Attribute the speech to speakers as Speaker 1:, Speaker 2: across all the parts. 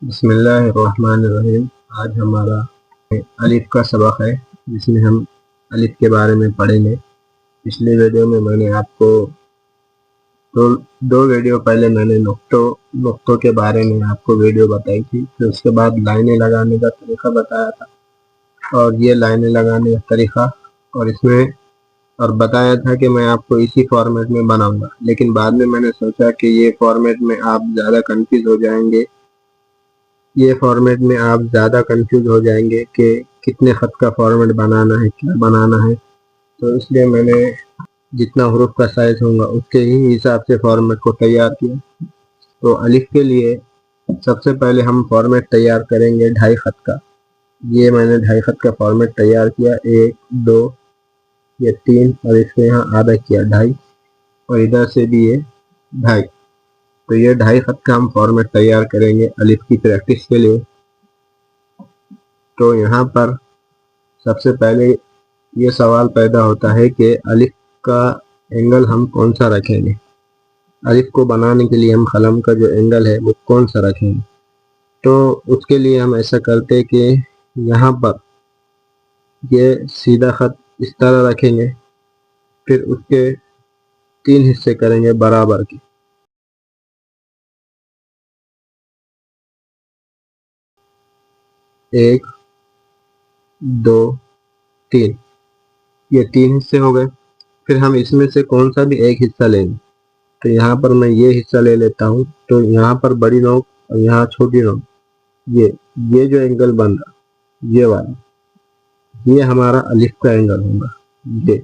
Speaker 1: बिस्मिल्लाहिर्रहमानिर्रहीम। आज हमारा अलिफ का सबक है, जिसमें हम अलिफ के बारे में पढ़ेंगे। पिछले वीडियो में मैंने आपको दो दो वीडियो पहले मैंने नुक्तों के बारे में आपको वीडियो बताई थी। फिर उसके बाद लाइनें लगाने का तरीका बताया था, और ये लाइनें लगाने का तरीका और इसमें और बताया था कि मैं आपको इसी फॉर्मेट में बनाऊंगा। लेकिन बाद में मैंने सोचा कि ये फॉर्मेट में आप ज़्यादा कंफ्यूज हो जाएंगे, ये फॉर्मेट में आप ज़्यादा कंफ्यूज हो जाएंगे कि कितने ख़त का फॉर्मेट बनाना है, क्या बनाना है। तो इसलिए मैंने जितना हरूफ का साइज होगा उसके ही हिसाब से फॉर्मेट को तैयार किया। तो अलिफ के लिए सबसे पहले हम फॉर्मेट तैयार करेंगे 2.5 ख़त का। ये मैंने 2.5 ख़त का फॉर्मेट तैयार किया, 1 2 ये 3 और इसके यहाँ आधा किया 2.5, और इधर से भी ये 2.5। तो ये 2.5 ख़त का हम फॉर्मेट तैयार करेंगे अलिफ की प्रैक्टिस के लिए। तो यहाँ पर सबसे पहले ये सवाल पैदा होता है कि अलिफ का एंगल हम कौन सा रखेंगे। अलिफ को बनाने के लिए हम कलम का जो एंगल है वो कौन सा रखेंगे। तो उसके लिए हम ऐसा करते हैं कि यहाँ पर ये सीधा ख़त इस तरह रखेंगे, फिर उसके 3 हिस्से करेंगे बराबर के। एक, दो, तीन, ये 3 हिस्से हो गए। फिर हम इसमें से कौन सा भी एक हिस्सा लेंगे। तो यहाँ पर मैं ये हिस्सा ले लेता हूँ। तो यहाँ पर बड़ी नोक और यहाँ छोटी नोक, ये जो एंगल बन रहा, ये वाला, ये हमारा अलिफ का एंगल होगा। ये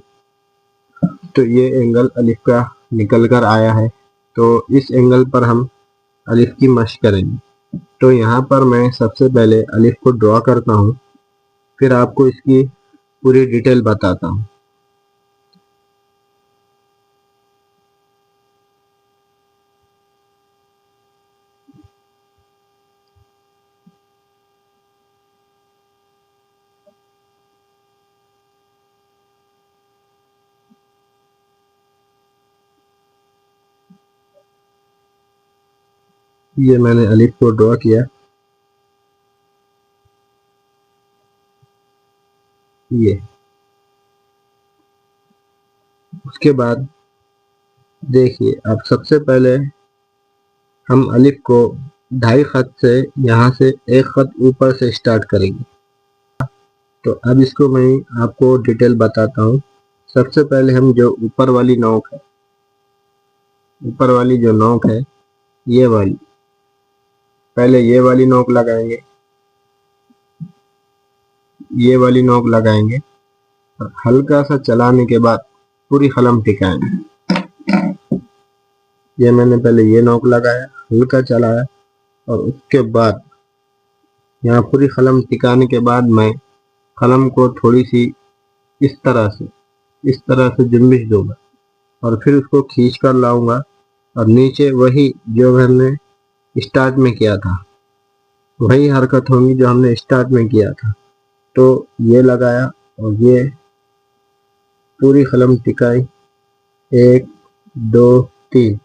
Speaker 1: तो ये एंगल अलिफ का निकल कर आया है। तो इस एंगल पर हम अलिफ की मश्क करेंगे। तो यहाँ पर मैं सबसे पहले अलिफ को ड्रॉ करता हूँ, फिर आपको इसकी पूरी डिटेल बताता हूँ। ये मैंने अलिफ को ड्रॉ किया। ये उसके बाद देखिए, अब सबसे पहले हम अलिफ को 2.5 ख़त से यहाँ से 1 ख़त ऊपर से स्टार्ट करेंगे। तो अब इसको मैं आपको डिटेल बताता हूँ। सबसे पहले हम जो ऊपर वाली नोक है, ऊपर वाली जो नोक है, ये वाली, पहले ये वाली नोक लगाएंगे, ये वाली नोक लगाएंगे, और हल्का सा चलाने के बाद पूरी कलम टिकाएंगे। ये मैंने पहले ये नोक लगाया, हल्का चलाया, और उसके बाद यहाँ पूरी कलम टिकाने के बाद मैं कलम को थोड़ी सी इस तरह से जुम्बिश दूंगा, और फिर उसको खींच कर लाऊंगा, और नीचे वही जो हमने स्टार्ट में किया था, वही हरकत होगी जो हमने स्टार्ट में किया था। तो ये लगाया और ये पूरी कलम टिकाई, 1 2 3,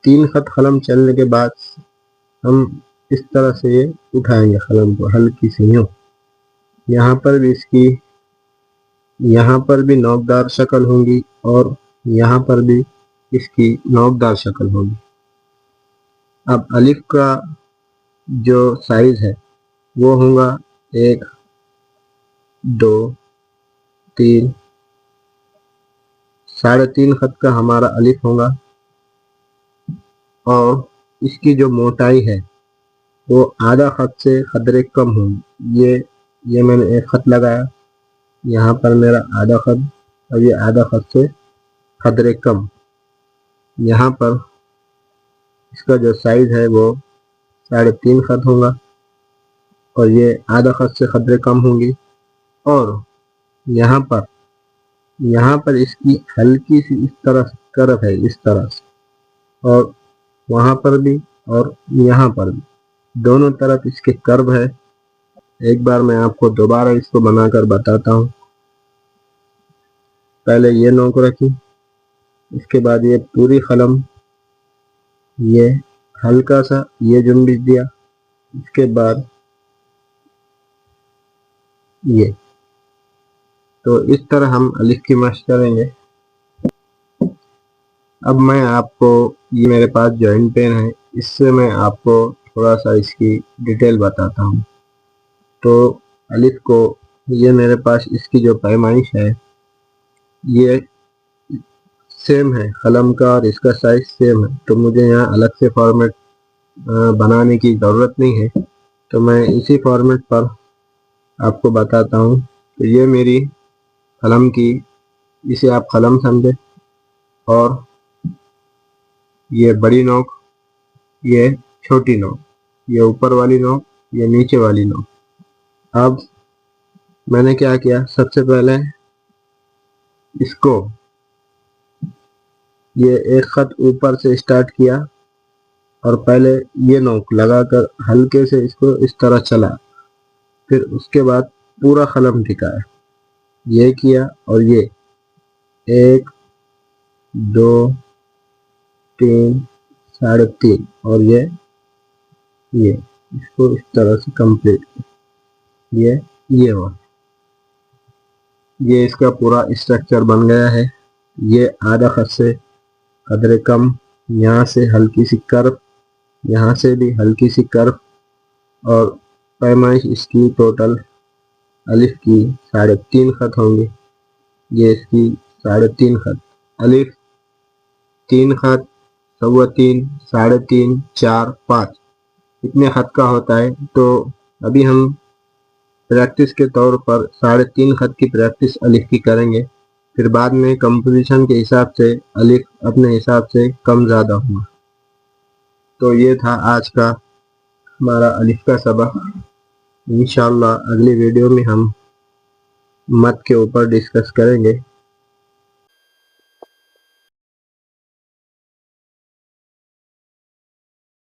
Speaker 1: 3 ख़त कलम चलने के बाद हम इस तरह से ये उठाएंगे कलम को हल्की सी यूँ। यहाँ पर भी इसकी, यहाँ पर भी नोकदार शक्ल होगी, और यहाँ पर भी इसकी नोकदार शक्ल होगी। अब अलिफ का जो साइज है वो होगा 1 2 3, 3.5 ख़त का हमारा अलिफ होगा। और इसकी जो मोटाई है वो आधा ख़त से कदरे कम होगी। ये मैंने 1 ख़त लगाया, यहाँ पर मेरा आधा ख़त, और ये आधा ख़त से कदरे कम। यहाँ पर इसका जो साइज है वो 3.5 ख़त होगा, और ये आधा ख़त से कदरे कम होंगी। और यहाँ पर इसकी हल्की सी इस तरह कर्व है, इस तरह से, और वहाँ पर भी और यहाँ पर भी, दोनों तरफ इसके कर्व है। एक बार मैं आपको दोबारा इसको बनाकर बताता हूँ। पहले ये नोक रखी, इसके बाद ये पूरी कलम, ये हल्का सा ये जुम्बिश दिया, इसके बाद ये, तो इस तरह हम अलिफ की मशक करेंगे। अब मैं आपको, ये मेरे पास जॉइंट पेन है, इससे मैं आपको थोड़ा सा इसकी डिटेल बताता हूँ। तो अलिफ को, ये मेरे पास इसकी जो पैमाइश है ये सेम है, कलम का और इसका साइज सेम है, तो मुझे यहाँ अलग से फॉर्मेट बनाने की ज़रूरत नहीं है। तो मैं इसी फॉर्मेट पर आपको बताता हूँ। तो ये मेरी कलम की, इसे आप कलम समझे, और ये बड़ी नोक, ये छोटी नोक, ये ऊपर वाली नोक, ये नीचे वाली नोक। अब मैंने क्या किया, सबसे पहले इसको, ये एक खत ऊपर से स्टार्ट किया और पहले ये नोक लगाकर हल्के से इसको इस तरह चला, फिर उसके बाद पूरा कलम टिकाया, ये किया, और ये 1 2 3 3.5, और ये इसको इस तरह से कंप्लीट, ये हुआ, ये इसका पूरा स्ट्रक्चर बन गया है। ये आधा खत से कदरे कम, यहाँ से हल्की सी कर्व, यहाँ से भी हल्की सी कर्व, और पैमाइश इसकी टोटल अलिफ की 3.5 खत होंगे। ये इसकी 3.5 खत, अलिफ 3 खत, 3.25, 3.5, 4, 5, इतने खत का होता है। तो अभी हम प्रैक्टिस के तौर पर 3.5 खत की प्रैक्टिस अलिफ की करेंगे, फिर बाद में कंपोजिशन के हिसाब से अलिफ अपने हिसाब से कम ज़्यादा होगा। तो ये था आज का हमारा अलिफ का सबक। इंशाअल्लाह अगली वीडियो में हम मद के ऊपर डिस्कस करेंगे।